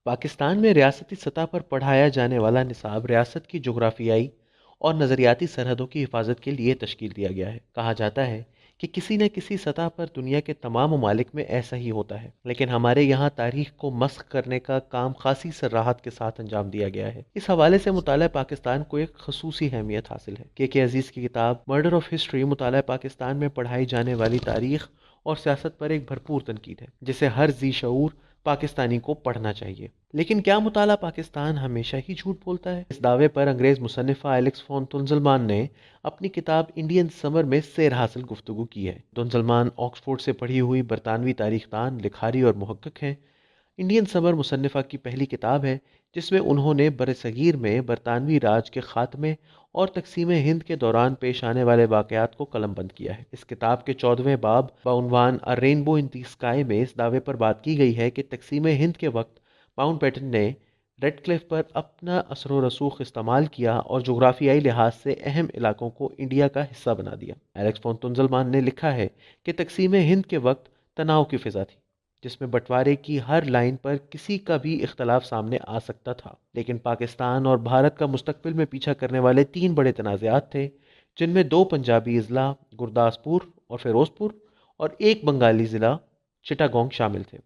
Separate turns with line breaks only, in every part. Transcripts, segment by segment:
پاکستان میں ریاستی سطح پر پڑھایا جانے والا نصاب ریاست کی جغرافیائی اور نظریاتی سرحدوں کی حفاظت کے لیے تشکیل دیا گیا ہے۔ کہا جاتا ہے کہ کسی نہ کسی سطح پر دنیا کے تمام ممالک میں ایسا ہی ہوتا ہے، لیکن ہمارے یہاں تاریخ کو مسخ کرنے کا کام خاصی سراحت کے ساتھ انجام دیا گیا ہے۔ اس حوالے سے مطالعہ پاکستان کو ایک خصوصی اہمیت حاصل ہے۔ کے عزیز کی کتاب مرڈر آف ہسٹری مطالعہ پاکستان میں پڑھائی جانے والی تاریخ اور سیاست پر ایک بھرپور تنقید ہے، جسے ہر ذی شعور پاکستانی کو پڑھنا چاہیے۔ لیکن کیا مطالعہ پاکستان ہمیشہ ہی جھوٹ بولتا ہے؟ اس دعوے پر انگریز مصنفہ ایلکس فون تنزلمان نے اپنی کتاب انڈین سمر میں سیر حاصل گفتگو کی ہے۔ تنزلمان آکسفورڈ سے پڑھی ہوئی برطانوی تاریخ دان، لکھاری اور محقق ہیں۔ انڈین سمر مصنفہ کی پہلی کتاب ہے جس میں انہوں نے برصغیر میں برطانوی راج کے خاتمے اور تقسیم ہند کے دوران پیش آنے والے واقعات کو قلم بند کیا ہے۔ اس کتاب کے 14ویں باب بعنوان اے رینبو ان دی اسکائی میں اس دعوے پر بات کی گئی ہے کہ تقسیم ہند کے وقت ماؤنٹ بیٹن نے ریڈ کلف پر اپنا اثر و رسوخ استعمال کیا اور جغرافیائی لحاظ سے اہم علاقوں کو انڈیا کا حصہ بنا دیا۔ ایلکس فون تنزلمان نے لکھا ہے کہ تقسیم ہند کے وقت تناؤ کی فضا تھی، جس میں بٹوارے کی ہر لائن پر کسی کا بھی اختلاف سامنے آ سکتا تھا، لیکن پاکستان اور بھارت کا مستقبل میں پیچھا کرنے والے 3 بڑے تنازعات تھے، جن میں 2 پنجابی اضلاع گرداسپور اور فیروز پور اور ایک بنگالی ضلع چٹاگونگ شامل تھے۔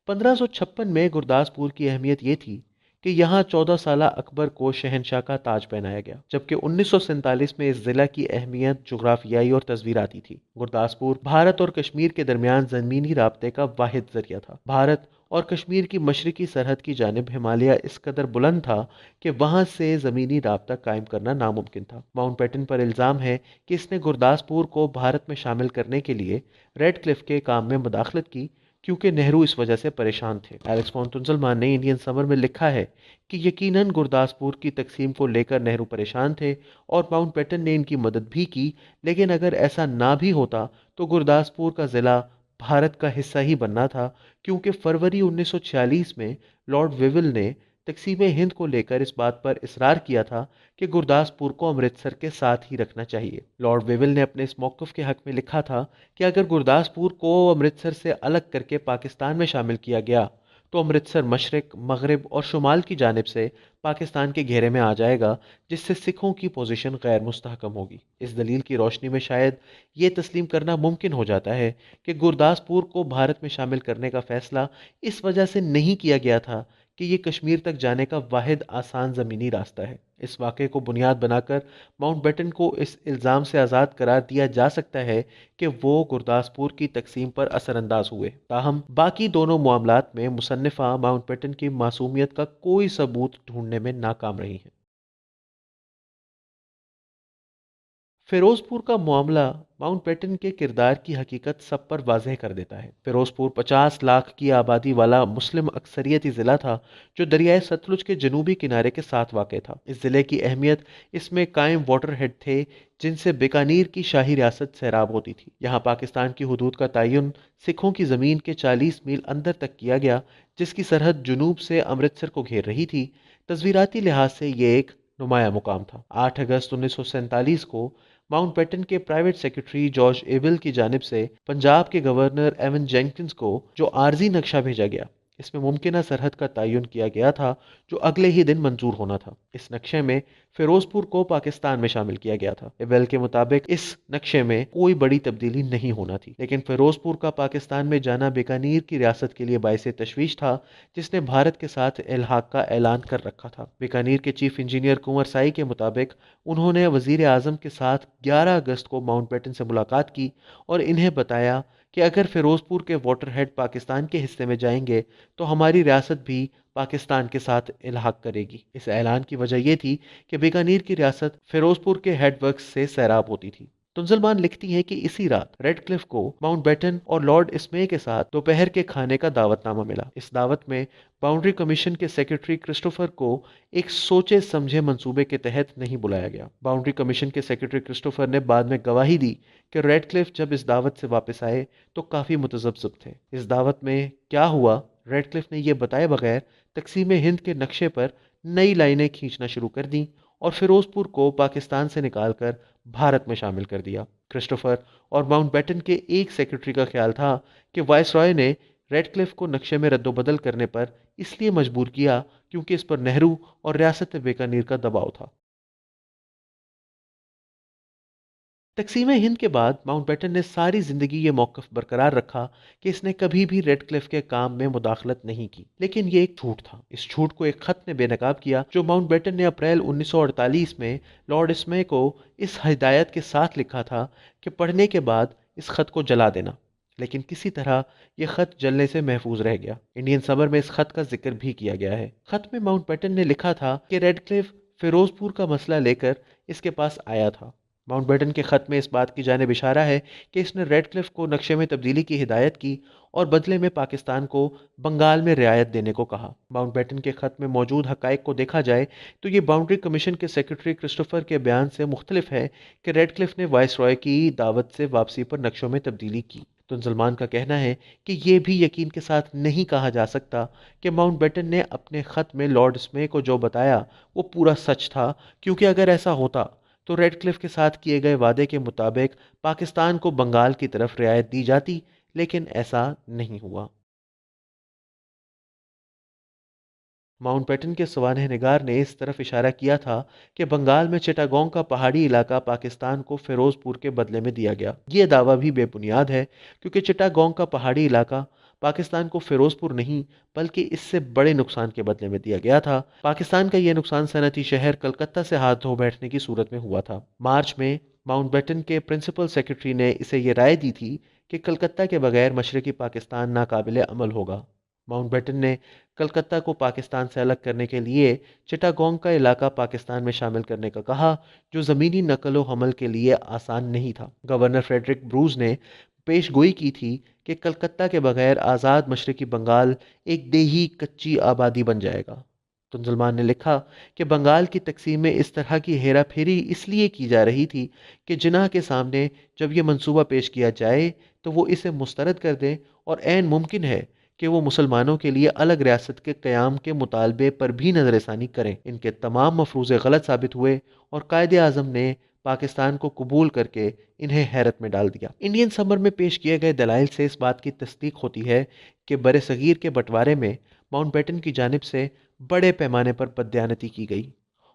1556 میں گرداسپور کی اہمیت یہ تھی کہ یہاں 14 سالہ اکبر کو شہنشاہ کا تاج پہنایا گیا، جبکہ 1947 میں اس ضلع کی اہمیت جغرافیائی اور تصویراتی تھی۔ گرداسپور بھارت اور کشمیر کے درمیان زمینی رابطے کا واحد ذریعہ تھا۔ بھارت اور کشمیر کی مشرقی سرحد کی جانب ہمالیہ اس قدر بلند تھا کہ وہاں سے زمینی رابطہ قائم کرنا ناممکن تھا۔ ماؤنٹ بیٹن پر الزام ہے کہ اس نے گرداسپور کو بھارت میں شامل کرنے کے لیے ریڈ کلف کے کام میں مداخلت کی، کیونکہ نہرو اس وجہ سے پریشان تھے۔ ایلکس فون تنزلمان نے انڈین سمر میں لکھا ہے کہ یقیناً گرداسپور کی تقسیم کو لے کر نہرو پریشان تھے اور ماؤنٹ بیٹن نے ان کی مدد بھی کی، لیکن اگر ایسا نہ بھی ہوتا تو گرداسپور کا ضلع بھارت کا حصہ ہی بننا تھا، کیونکہ فروری 1946 میں لارڈ ویول نے تقسیم ہند کو لے کر اس بات پر اصرار کیا تھا کہ گرداسپور کو امرتسر کے ساتھ ہی رکھنا چاہیے۔ لارڈ ویول نے اپنے اس موقف کے حق میں لکھا تھا کہ اگر گرداسپور کو امرتسر سے الگ کر کے پاکستان میں شامل کیا گیا تو امرتسر مشرق، مغرب اور شمال کی جانب سے پاکستان کے گھیرے میں آ جائے گا، جس سے سکھوں کی پوزیشن غیر مستحکم ہوگی۔ اس دلیل کی روشنی میں شاید یہ تسلیم کرنا ممکن ہو جاتا ہے کہ گرداسپور کو بھارت میں شامل کرنے کا فیصلہ اس وجہ سے نہیں کیا گیا تھا کہ یہ کشمیر تک جانے کا واحد آسان زمینی راستہ ہے۔ اس واقعے کو بنیاد بنا کر ماؤنٹ بیٹن کو اس الزام سے آزاد قرار دیا جا سکتا ہے کہ وہ گرداسپور کی تقسیم پر اثر انداز ہوئے۔ تاہم باقی دونوں معاملات میں مصنفہ ماؤنٹ بیٹن کی معصومیت کا کوئی ثبوت ڈھونڈنے میں ناکام رہی ہیں۔ فیروز پور کا معاملہ ماؤنٹ بیٹن کے کردار کی حقیقت سب پر واضح کر دیتا ہے۔ فیروز پور 50 لاکھ کی آبادی والا مسلم اکثریتی ضلع تھا جو دریائے ستلج کے جنوبی کنارے کے ساتھ واقع تھا۔ اس ضلع کی اہمیت اس میں قائم واٹر ہیڈ تھے جن سے بیکانیر کی شاہی ریاست سیراب ہوتی تھی۔ یہاں پاکستان کی حدود کا تعین سکھوں کی زمین کے 40 میل اندر تک کیا گیا، جس کی سرحد جنوب سے امرتسر کو گھیر رہی تھی۔ تصویراتی لحاظ سے یہ ایک نمایاں مقام تھا۔ 8 اگست 1947 کو ماؤنٹ بیٹن کے پرائیویٹ سیکرٹری جارج ایبل کی جانب سے پنجاب کے گورنر ایون جینکنز کو جو عارضی نقشہ بھیجا گیا، اس میں ممکنہ سرحد کا تعین کیا گیا تھا جو اگلے ہی دن منظور ہونا تھا۔ اس نقشے میں فیروز پور کو پاکستان میں شامل کیا گیا تھا۔ ایبل کے مطابق اس نقشے میں کوئی بڑی تبدیلی نہیں ہونا تھی، لیکن فیروز پور کا پاکستان میں جانا بیکانیر کی ریاست کے لیے باعث تشویش تھا، جس نے بھارت کے ساتھ الحاق کا اعلان کر رکھا تھا۔ بیکانیر کے چیف انجینئر کنور سائی کے مطابق انہوں نے وزیر اعظم کے ساتھ 11 اگست کو ماؤنٹ بیٹن سے ملاقات کی اور انہیں بتایا کہ اگر فیروز پور کے واٹر ہیڈ پاکستان کے حصے میں جائیں گے تو ہماری ریاست بھی پاکستان کے ساتھ الحاق کرے گی۔ اس اعلان کی وجہ یہ تھی کہ بیکانیر کی ریاست فیروز پور کے ہیڈ ورکس سے سیراب ہوتی تھی۔ تنزلمان لکھتی ہیں کہ اسی رات ریڈ کلف کو ماؤنٹ بیٹن اور لارڈ اسمے کے ساتھ دوپہر کے کھانے کا دعوت نامہ ملا۔ اس دعوت میں باؤنڈری کمیشن کے سیکرٹری کرسٹوفر کو ایک سوچے سمجھے منصوبے کے تحت نہیں بلایا گیا۔ باؤنڈری کمیشن کے سیکرٹری کرسٹوفر نے بعد میں گواہی دی کہ ریڈ کلف جب اس دعوت سے واپس آئے تو کافی متذبذب تھے۔ اس دعوت میں کیا ہوا، ریڈ کلف نے یہ بتائے بغیر تقسیم ہند کے نقشے پر نئی لائنیں کھینچنا شروع کر دیں اور فیروز پور کو پاکستان سے نکال کر بھارت میں شامل کر دیا۔ کرسٹوفر اور ماؤنٹ بیٹن کے ایک سیکرٹری کا خیال تھا کہ وائس رائے نے ریڈ کلف کو نقشے میں رد و بدل کرنے پر اس لیے مجبور کیا کیونکہ اس پر نہرو اور ریاست بیکانیر کا دباؤ تھا۔ تقسیم ہند کے بعد ماؤنٹ بیٹن نے ساری زندگی یہ موقف برقرار رکھا کہ اس نے کبھی بھی ریڈ کلف کے کام میں مداخلت نہیں کی، لیکن یہ ایک جھوٹ تھا۔ اس جھوٹ کو ایک خط نے بے نقاب کیا جو ماؤنٹ بیٹن نے اپریل 1948 میں لارڈ اسمے کو اس ہدایت کے ساتھ لکھا تھا کہ پڑھنے کے بعد اس خط کو جلا دینا، لیکن کسی طرح یہ خط جلنے سے محفوظ رہ گیا۔ انڈین سمر میں اس خط کا ذکر بھی کیا گیا ہے۔ خط میں ماؤنٹ بیٹن نے لکھا تھا کہ ریڈ کلف فیروز پور کا مسئلہ لے کر اس کے پاس آیا تھا۔ ماؤنٹ بیٹن کے خط میں اس بات کی جانب اشارہ ہے کہ اس نے ریڈ کلف کو نقشے میں تبدیلی کی ہدایت کی اور بدلے میں پاکستان کو بنگال میں رعایت دینے کو کہا۔ ماؤنٹ بیٹن کے خط میں موجود حقائق کو دیکھا جائے تو یہ باؤنڈری کمیشن کے سیکرٹری کرسٹوفر کے بیان سے مختلف ہے کہ ریڈ کلف نے وائس رائے کی دعوت سے واپسی پر نقشوں میں تبدیلی کی۔ تنزلمان کا کہنا ہے کہ یہ بھی یقین کے ساتھ نہیں کہا جا سکتا کہ ماؤنٹ بیٹن نے اپنے خط میں لارڈ اسمے کو جو بتایا وہ پورا سچ تھا، کیونکہ اگر ایسا ہوتا تو ریڈ کلف کے ساتھ کیے گئے وعدے کے مطابق پاکستان کو بنگال کی طرف رعایت دی جاتی، لیکن ایسا نہیں ہوا۔ ماؤنٹ بیٹن کے سوانح نگار نے اس طرف اشارہ کیا تھا کہ بنگال میں چٹاگونگ کا پہاڑی علاقہ پاکستان کو فیروز پور کے بدلے میں دیا گیا۔ یہ دعویٰ بھی بے بنیاد ہے کیونکہ چٹاگونگ کا پہاڑی علاقہ پاکستان کو فیروز پور نہیں بلکہ اس سے بڑے نقصان کے بدلے میں دیا گیا تھا۔ پاکستان کا یہ نقصان صنعتی شہر کلکتہ سے ہاتھ دھو بیٹھنے کی صورت میں ہوا تھا۔ مارچ میں ماؤنٹ بیٹن کے پرنسپل سیکرٹری نے اسے یہ رائے دی تھی کہ کلکتہ کے بغیر مشرقی پاکستان ناقابل عمل ہوگا۔ ماؤنٹ بیٹن نے کلکتہ کو پاکستان سے الگ کرنے کے لیے چٹاگونگ کا علاقہ پاکستان میں شامل کرنے کا کہا، جو زمینی نقل و حمل کے لیے آسان نہیں تھا۔ گورنر فریڈرک بروز نے پیش گوئی کی تھی کہ کلکتہ کے بغیر آزاد مشرقی بنگال ایک دیہی کچی آبادی بن جائے گا۔ تنزلمان نے لکھا کہ بنگال کی تقسیم میں اس طرح کی ہیرا پھیری اس لیے کی جا رہی تھی کہ جناح کے سامنے جب یہ منصوبہ پیش کیا جائے تو وہ اسے مسترد کر دیں، اور عین ممکن ہے کہ وہ مسلمانوں کے لیے الگ ریاست کے قیام کے مطالبے پر بھی نظر ثانی کریں۔ ان کے تمام مفروضے غلط ثابت ہوئے اور قائد اعظم نے پاکستان کو قبول کر کے انہیں حیرت میں ڈال دیا۔ انڈین سمر میں پیش کیے گئے دلائل سے اس بات کی تصدیق ہوتی ہے کہ بر صغیر کے بٹوارے میں ماؤنٹ بیٹن کی جانب سے بڑے پیمانے پر بددیانتی کی گئی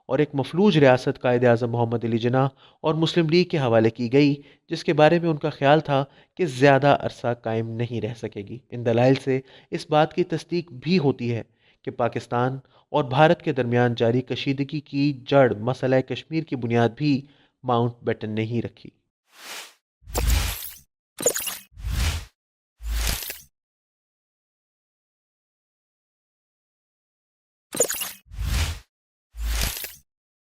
اور ایک مفلوج ریاست قائد اعظم محمد علی جناح اور مسلم لیگ کے حوالے کی گئی، جس کے بارے میں ان کا خیال تھا کہ زیادہ عرصہ قائم نہیں رہ سکے گی۔ ان دلائل سے اس بات کی تصدیق بھی ہوتی ہے کہ پاکستان اور بھارت کے درمیان جاری کشیدگی کی جڑ مسئلہ کشمیر کی بنیاد بھی ماؤنٹ بیٹن نے ہی رکھی۔